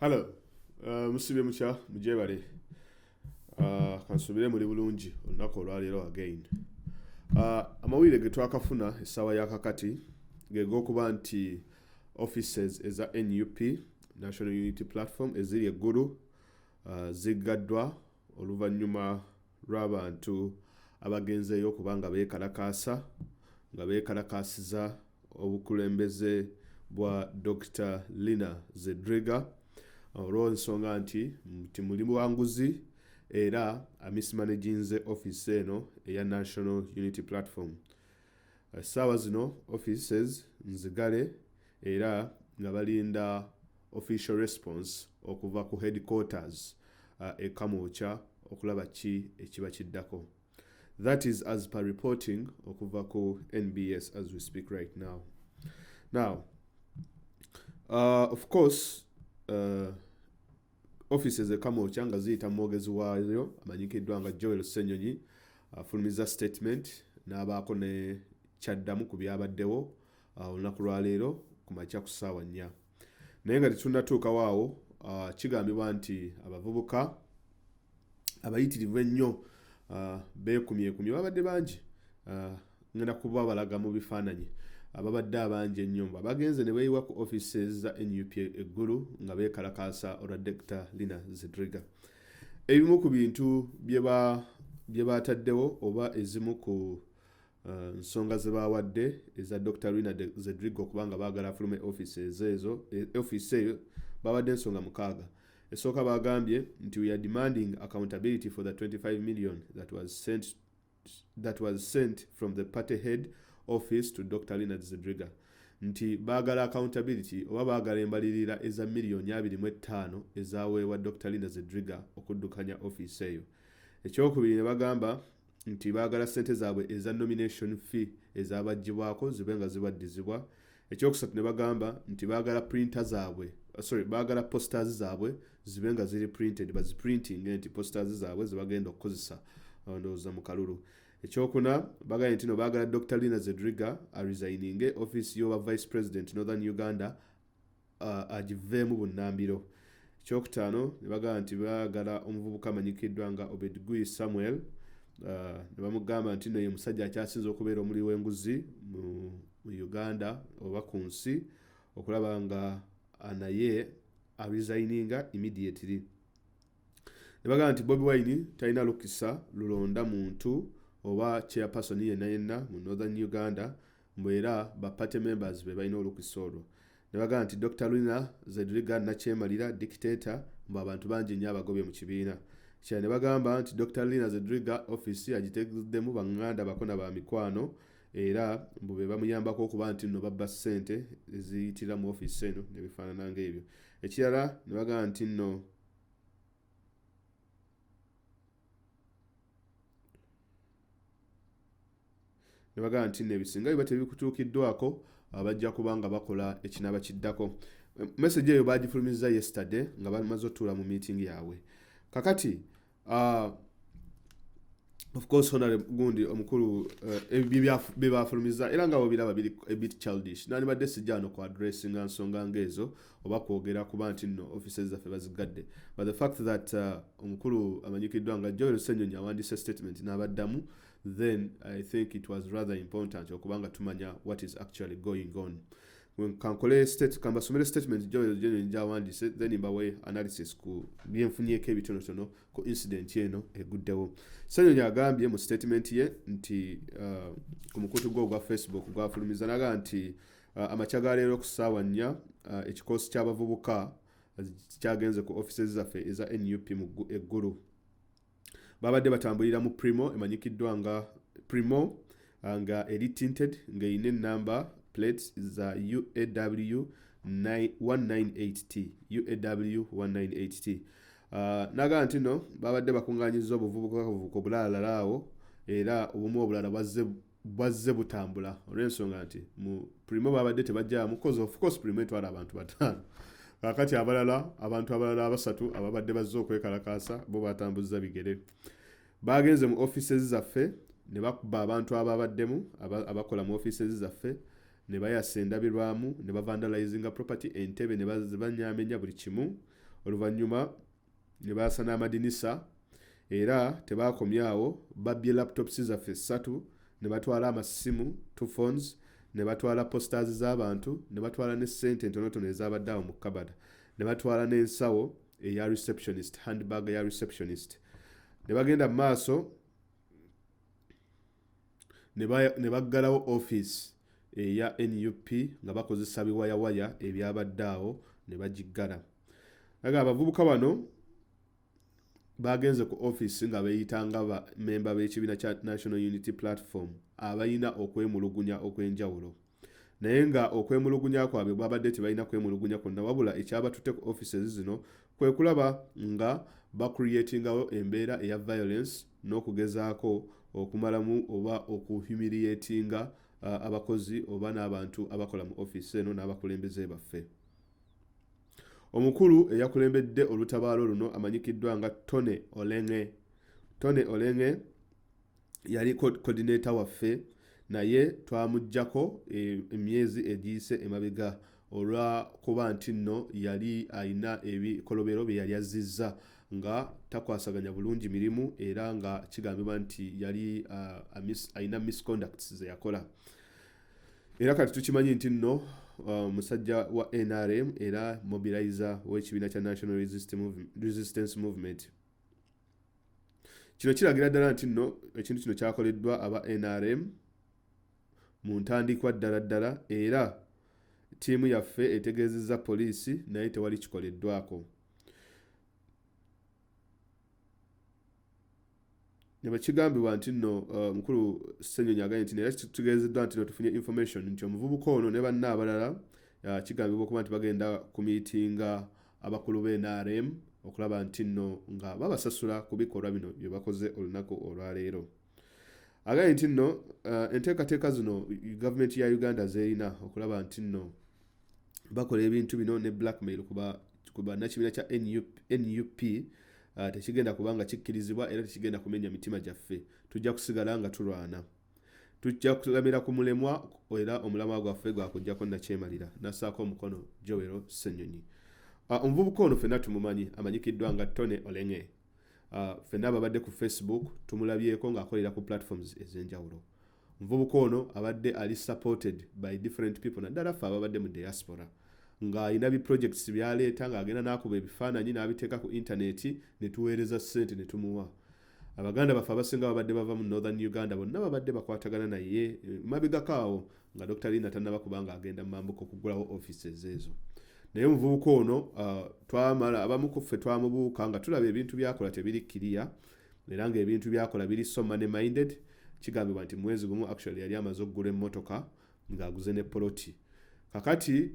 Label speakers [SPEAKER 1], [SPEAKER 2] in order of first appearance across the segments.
[SPEAKER 1] Hello, musibe mukya mujebale. Kansubire muri bulungi olunaku olwaleero again. Amawulire ge twakafuna essaawa ya kakati ge g'okuba nti offices eza NUP National Unity Platform eziri eggulu ziggaddwa oluvannyuma lw'abantu abagenzeeyo okuba nga beekalakaasiza obukulembeze bwa Dr. Lina Zedriga olw'ensonga nti muli buwanguzi era mismanaginze office eno eya National Unity Platform. Essaawa zino offices nzigale era nga balinda official response okuva ku headquarters e Kamwokya okulaba ki ekiba kiddako. That is as per reporting okuva ku NBS as we speak right now. Now, of course, offices e Kamwokya nga ziyita mwogezi waayo amanyikiddwa nga Joel Ssenyonyi afulumiza statement n'abaako ne kyaddamu ku byabaddewo olunaku lwaleero ku makya ku ssaawa 4. Naye nga tetunnatuukawo awo, kigambibwa nti abavubuka abayitirivu ennyo beekumyekumye babadde bangi, ngenda kuba balaga mu bifaananyi ababadde abangi ennyo bagenze ne beeyiwa ku offices za NUP eggulu nga beekalakaasa olwa Dr. Lina Zedriga. Ebimu ku bintu bye baataddewo oba ezimu ku nsonga ze baawadde eza Dr. Lina Zedriga okubanga baagala afulume offices ezo, office eyo bawadde ensonga 6. Esooka bagambye nti we are demanding accountability for the 25 million that was sent from the party head office to Dr. Lina Zedriga. Nti baagala accountability oba baagala embalirira eza $2.25 ezaweebwa Dr. Lina Zedriga okuddukanya office eyo. Ekyokubiri ne bagamba nti baagala ssente zaabwe eza nomination fee ezabaggyibwako zibe nga zibaddizibwa. Ekyokusatu ne bagamba nti baagala posters zaabwe zibe nga ziri printed, baziprinting nti posters zaabwe zebagenda okukozesa ndowooza mu kalulu. Ekyokuna bagambye nti no baagala Dr. Lina Zedriga resigninge office y'oba Vice President Northern Uganda agiveemu bunnambiro. Ekyokutaano ne bagamba nti baagala omuvubuka amanyikiddwa nga Obedgui Samuel ne bamugamba nti no ye musajja akyasinze okubeera omuli w'enguzi mu Uganda oba ku nsi okulaba nga naye resigninga immediately. Ne bagamba nti Bobi Wine talina lukisa lulonda muntu oba chairperson yenna mu Northern Uganda mbwera ba party members be balina olukisa olwo. Ne bagamba nti Dr. Lina Zedriga nakyemalira dictator mbu abantu bangi nnyo abagobye mu kibiina. Ne bagamba nti Dr. Lina Zedriga office agitegeddemu banganda bakona ba mikwano era mbu be bamuyambako okuba nti nno babba ssente eziyitira mu office eno ne bifaanana ng'ebyo. Ekirala ne bagamba nti nno ebisinga biba tebikutuukiddwako bajja kubanga bakola ekinaaba kiddako. Message eyo bagifulumiza yesterday nga bamaze otuula mu meeting yaabwe. Kakati of course Honorable Gundi omukulu bye bafulumiza era nga bobiraba biri a bit childish. Nandibadde sijja no ku addressinga nsonga ngezo oba kwogera kuba nti nno offices zaffe bazigadde. But the fact that omukulu amanyikiddwa nga Joel Ssenyonyi awandiise statement n'abaddamu, then I think it was rather important okubanga tumanya what is actually going on. Kambasomere statement Joel Ssenyonyi gy'awandiise, then mbawe analysis ku byenfunyeko ebitonotono ku incident eno eguddewo. Ssenyonyi agambye mu statement ye nti ku mukutu gwe ogwa Facebook gwafulumiza n'agamba nti amakya ga leero ku ssaawa 4 ekikoosi ky'abavubuka kyagenze ku offices zaffe eza NUP mu eggulu. Babadde batambulira mu Primo emanyikiddwa nga Primo nga eri tinted ng'eyina ennamba plates za UAW 198T. N'agamba nti no babadde bakungaanyizza obuvubuka obulala awo era obumu obulala bwazze butambula olw'ensonga nti mu Primo babadde tebajjaamu cause of course Primo etwala abantu 5. Kakati abantu abalala 3 ababadde bazze okwekalakaasa bo batambuzza bigere. Bagenze mu offices zaffe ne bakuba abantu ababaddemu abakola mu offices zaffe ne bayasa endabirwamu ne bavandalizinga property entebe ne bazibanyamenya buli kimu oluvannyuma ne baasa n'amadinisa era tebaakomyawo, babbye laptops zaffe 3 ne batwala amasimu 2 phones ne batwala posters z'abantu ne batwala ne ssente entonotono ezabadde awo mu kabada ne batwala n'ensawo eya receptionist, handbag ya receptionist. Ne bagenda mu maaso ne baggalawo office eya NUP nga bakozesa biwayawaya ebyabadde awo ne bagiggala. Aga abavubuka bano bagenze ku office nga beeyitanga ba member b'ekibiina kya National Unity Platform abayina okwemulugunya okwenjawulo. Naye nga okwemulugunya kwabwe babadde tebalina kwemulugunya kwonna, wabula ekyabatutte ku offices zino kwe kulaba nga bacreatingawo embeera eya violence n'okugezaako okumalamu oba okuhumiliatinga abakozi oba n'abantu abakola mu office eno n'abakulembeze baffe. Omukulu eyakulembedde olutabaalo luno amanyikiddwa nga Tony Olenge. Tony Olenge yali coordinator waffe, naye twamuggyako emyezi egiyise emabega olwakuba nti nno yali ayina ebikolobero bye yali azzizza nga takwasaganya bulungi mirimu era nga kigambibwa nti yali ayina misconducts ze yakola. Era kati tukimanyi nti nno musajja wa NRM era mobilizer w'ekibiina kya National Resistance Movement. Kino kiragira ddala nti nno ekintu kino kyakoleddwa aba NRM mu ntandikwa ddala era ttiimu yaffe etegeezezza poliisi naye tewali kikoleddwako. Ne bakigambibwa nti nno mukulu Ssenyonyi agambye nti era tutegeezeddwa nti tufunye information nti omuvubuka ono ne banne abalala kigambibwa okuba nti bagenda ku miitinga abakulu b'NRM okulaba nti nno nga babasasula ku bikolwa bino bye bakoze olunaku olwaleero. Agambye nti nno enteekateeka zino gavumenti ya Uganda zerina okulaba nti nno bakola ebintu bino ne blackmail kuba nakibiina kya NUP tekigenda kubanga kikkirizibwa era tekigenda kumenya mitima gyaffe. Tujja kusigala nga tulwana. Tujja kulamira ku mulemwa era omulamwa gwaffe gwakujjako nakyemalira. Nassaako omukono Joel Ssenyonyi. Omuvubuka ono ffenna tumumanyi, amanyikiddwa nga Tony Olenge. Ffenna ababadde ku Facebook tumulabyeko ng'akolera ku platforms ez'enjawulo. Omuvubuka ono abadde ali supported by different people naddala ffe ababadde mu diaspora. Ng'alina projects byaleeta ng'agenda n'akuba ebifaananyi n'abiteeka ku intaneti ne tuweereza ssente ne tumuwa. Abaganda baffe abasinga babadde bava mu Northern Uganda bonna babadde bakwatagana naye mabegako awo nga Dr. Lina tannaba kubanga agenda mu mambuka okuggulawo offices ezo. Naye omuvubuka ono twamala abamu ku ffe twamubuuka nga tulaba ebintu byakola tebiri kiriya era ng'ebintu byakola biri so money minded. Kigambibwa nti mwezi gumu actually yali amaze okugula emmotoka ng'aguze ne poloti. Kakati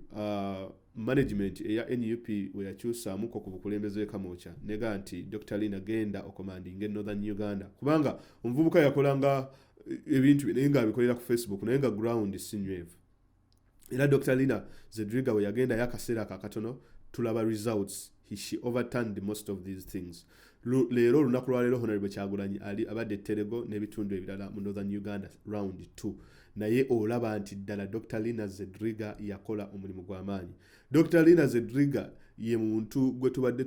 [SPEAKER 1] management eya NUP we yakyusaamuko ku bukulembeze Kamoocha nega nti Dr. Lina genda okomandinga Northern Uganda kubanga omuvubuka yakolanga ebintu naye nga abikolera ku Facebook naye nga ground sinywevu. Era Dr. Lina Zedriga we yagenda yakaseera kakatono tulaba results. She overturned most of these things. Leero lunaku lwaleero Honorable Kyagulanyi ali abadde Terego n'ebitundu ebirala mu Northern Uganda round 2. Naye olaba nti ddala Dr. Lina Zedriga yakola omulimu gw'amaanyi. Dr. Lina Zedriga ye muntu gwe tubadde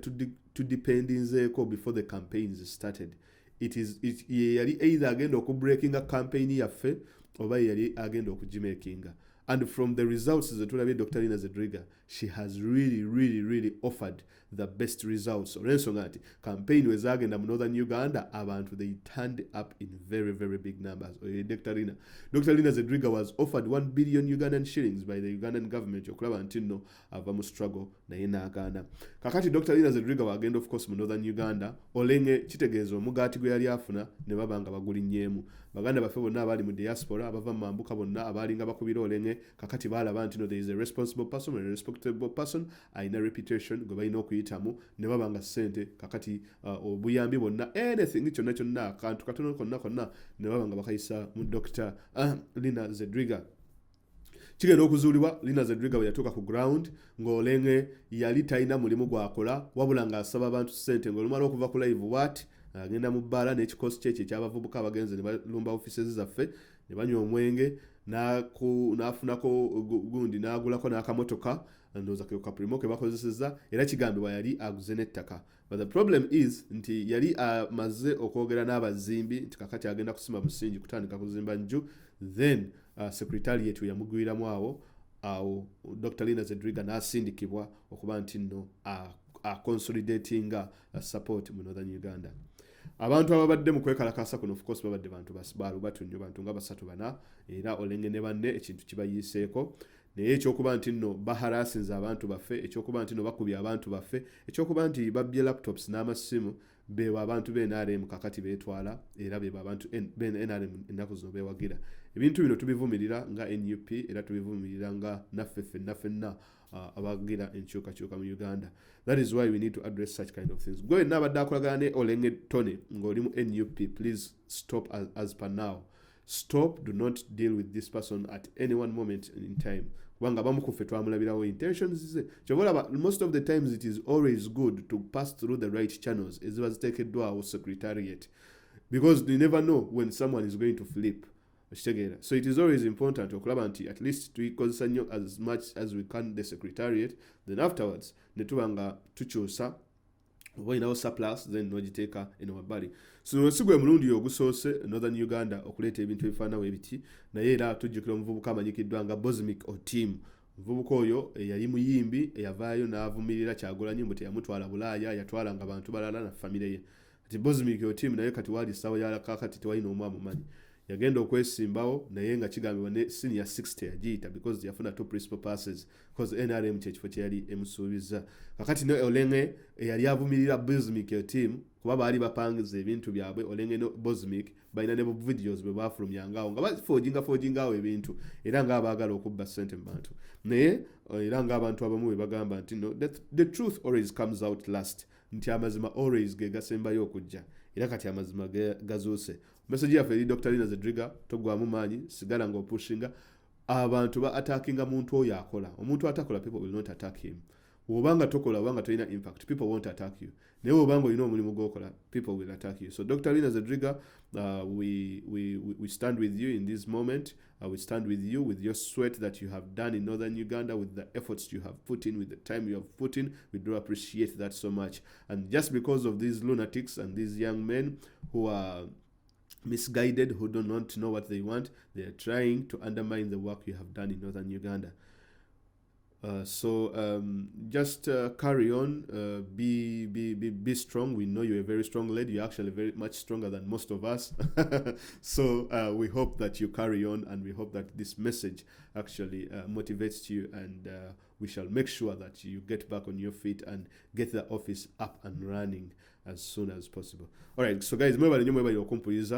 [SPEAKER 1] tudipendinzeeko before the campaigns started. Ye yali either agenda okubreakinga campaign yaffe oba yali agenda okugimakinga. And from the results that tulabye Dr. Lina Zedriga, she has really offered the best results. Olw'ensonga nti campaign wezagenda mu Northern Uganda abantu they turned up in very big numbers. Dr. Lina Zedriga was offered 1 billion Ugandan shillings by the Ugandan government okulaba nti nno ava mu struggle naye n'agaana. Kakati Dr. Lina Zedriga wagenda of course mu Northern Uganda Olenge kitegeeza omugaati gwe yali afuna ne baba nga bagulinnyeemu. Baganda baffe bonna abali mu diaspora abava mu mambuka bonna abalinga bakubira Olenge kakati balaba nti no there is a responsible person and a respectable person ayina reputation gwe balina okuyitamu ne baba nga ssente kakati obuyambi bonna anything kyonna akantu katono konna ne baba nga bakayisa mu Dr. Lina Zedriga. Kigenda okuzuulibwa Lina Zedriga we yatuuka ku ground ng'Olenge yali talina mulimu gwakola wabula ng'asaba abantu ssente ng'olumala okuva ku live what agenda mu bbaala n'ekikosi kye ky'abavubuka abagenze ne balumba offices zaffe ne banywa omwenge n'afunako gundi n'agulako n'akamotoka ndowooza ke kapulimo ke bakozesezza era kigambibwa yali aguze n'ettaka. But the problem is nti yali amaze okwogera n'abazimbi nti kakati agenda kusimba musingi kutandika kuzimba nju, then secretariat yamugwiramu awo Dr. Linah Zedriga n'asindikibwa okuba nti nno consolidatinga support mu Northern Uganda. Abantu ababadde mu kwekalakasa kuno of course babadde bantu balubatu nnyo, bantu nga 3-4 era Olenge ne banne ekintu kibayiseeko. Naye ekyokuba nti nno baharasinze abantu baffe, ekyokuba nti nno bakubye abantu baffe, ekyokuba nti babbye laptops n'amasimu, bebo abantu b'NRM kakati beetwala era bebo abantu NRM ennaku zino beewagira. Ebintu bino tubivumirira nga NUP era tubivumirira nga naffe ffenna abagira enkyukakyuka mu Uganda. That is why we need to address such kind of things. Gwe n'abadde akolagana ne Olenge Tony ng'oli mu NUP, please stop as per now. Stop, do not deal with this person at any one moment in time. Kubanga bamukuffe twamulabirawo intentions ze. Kyobalaba most of the times it is always good to pass through the right channels eziba ziteekeddwawo secretariat, because you never know when someone is going to flip. So it is always important okulaba nti at least tuyikozesa nnyo as much as we can the secretariat, then afterwards ne tuba nga tukyusa oba inawo surplus then nogiteeka eno wabbali. So sigwe mulundi ogusoose Northern Uganda okuleeta ebintu ebifaanawo ebiti, naye era tujjukira omuvubuka amanyikiddwa nga Bosmic Otim. Omuvubuka oyo yali muyimbi eyavaayo n'avumirira Kyagulanyi mbu teyamutwala Bulaaya, yatwalanga bantu balala na famire ye. Kati Bosmic Otim naye kati waali ssaawa yalakakati tewalina omu amumanyi. Yagenda okwesimbawo naye nga kigambibwa ne senior 60 yagiyita because yafuna 2 principal passes because NRM kyekifo kye yali emusuubiza. Kakati ne Olenge yali avumirira Bosmic team kuba baali bapangiza ebintu byabwe. Olenge ne Bosmic balina ne videos bwe bafulumyangawo nga baforgingawo ebintu era nga abaagala okubba ssente mu bantu. Naye era nga abantu abamu bwe bagamba nti no, the truth always comes out last, nti amazima always ge gasembayo okujja era kati amazima gazuuse. Message yaffe eri Dr. Linah Zedriga, togwamu maanyi, sigala ng'opushinga abantu ba attackinga muntu oyo akola. Omuntu atakola, people will not attack him. Wobanga tokola wanga toina impact, people won't attack you. Naye wobanga olina omulimu gw'okola, people will attack you. So Dr. Linah Zedriga, we stand with you in this moment. We stand with you with your sweat that you have done in Northern Uganda, with the efforts you have put in, with the time you have put in. We do appreciate that so much. And just because of these lunatics and these young men who are misguided, who do not know what they want, they are trying to undermine the work you have done in Northern Uganda. Just carry on, be strong. We know you're a very strong lady. You're actually very much stronger than most of us. So we hope that you carry on, and we hope that this message actually motivates you, and we shall make sure that you get back on your feet and get the office up and running as soon as possible. Alright, so guys, that is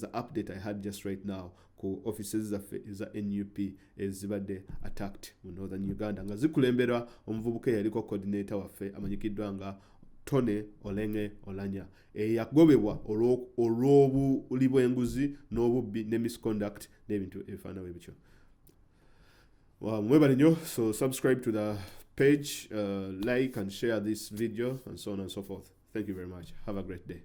[SPEAKER 1] the update I had just right now ku offices za NUP ezibadde attacked mu Northern Uganda nga zikulemberwa omuvubuka yaliko coordinator waffe amanyikiddwa nga Tony Olenge Olanya eyagobebwa olw'obuli bw'enguzi n'obubbi ne misconduct n'ebintu ebifaanawo ebityo. Mwebale nnyo, so subscribe to the page, like and share this video and so on and so forth. Thank you very much. Have a great day.